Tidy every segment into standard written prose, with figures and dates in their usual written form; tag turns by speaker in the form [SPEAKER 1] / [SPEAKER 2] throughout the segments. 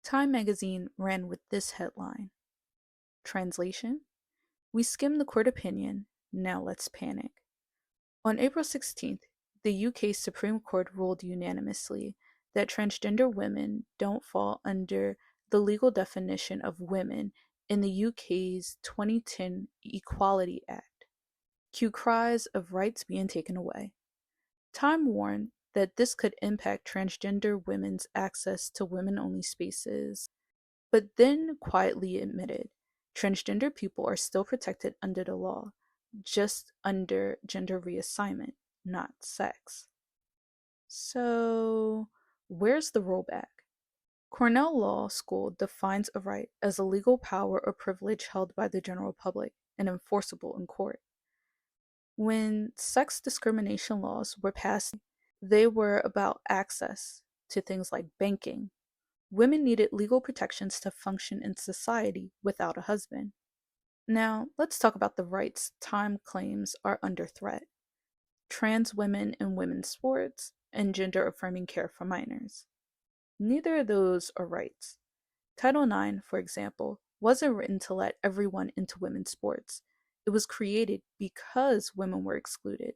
[SPEAKER 1] Time magazine ran with this headline. Translation: We skim the court opinion, now let's panic. On April 16th, the UK Supreme Court ruled unanimously that transgender women don't fall under the legal definition of women in the UK's 2010 Equality Act. Cue cries of rights being taken away. Time warned that this could impact transgender women's access to women-only spaces, but then quietly admitted transgender people are still protected under the law, just under gender reassignment, not sex. So, where's the rollback? Cornell Law School defines a right as a legal power or privilege held by the general public and enforceable in court. When sex discrimination laws were passed, they were about access to things like banking. Women needed legal protections to function in society without a husband. Now, let's talk about the rights Time claims are under threat: trans women in women's sports and gender-affirming care for minors. Neither of those are rights. Title IX, for example, wasn't written to let everyone into women's sports. It was created because women were excluded.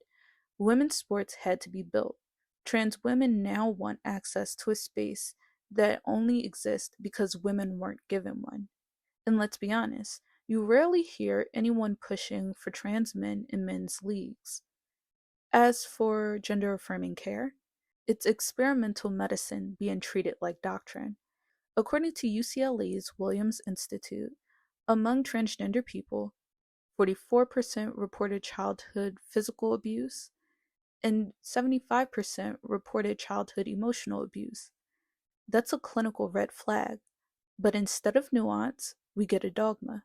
[SPEAKER 1] Women's sports had to be built. Trans women now want access to a space that only exists because women weren't given one. And let's be honest, you rarely hear anyone pushing for trans men in men's leagues. As for gender affirming care, it's experimental medicine being treated like doctrine. According to UCLA's Williams Institute, among transgender people, 44% reported childhood physical abuse, and 75% reported childhood emotional abuse. That's a clinical red flag, but instead of nuance, we get a dogma.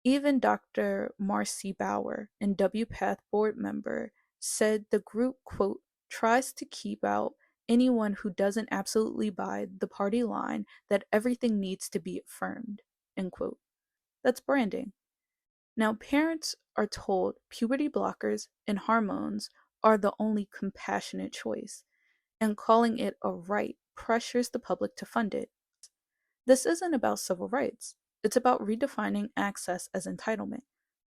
[SPEAKER 1] Even Dr. Marcy Bauer, and WPATH board member, said the group, quote, tries to keep out anyone who doesn't absolutely buy the party line that everything needs to be affirmed, end quote. That's branding. Now, parents are told puberty blockers and hormones are the only compassionate choice, and calling it a right pressures the public to fund it. This isn't about civil rights. It's about redefining access as entitlement.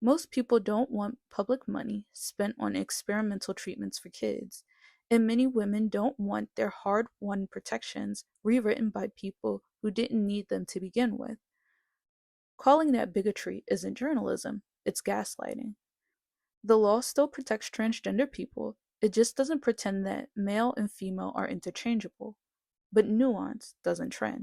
[SPEAKER 1] Most people don't want public money spent on experimental treatments for kids, and many women don't want their hard-won protections rewritten by people who didn't need them to begin with. Calling that bigotry isn't journalism, it's gaslighting. The law still protects transgender people, it just doesn't pretend that male and female are interchangeable. But nuance doesn't trend.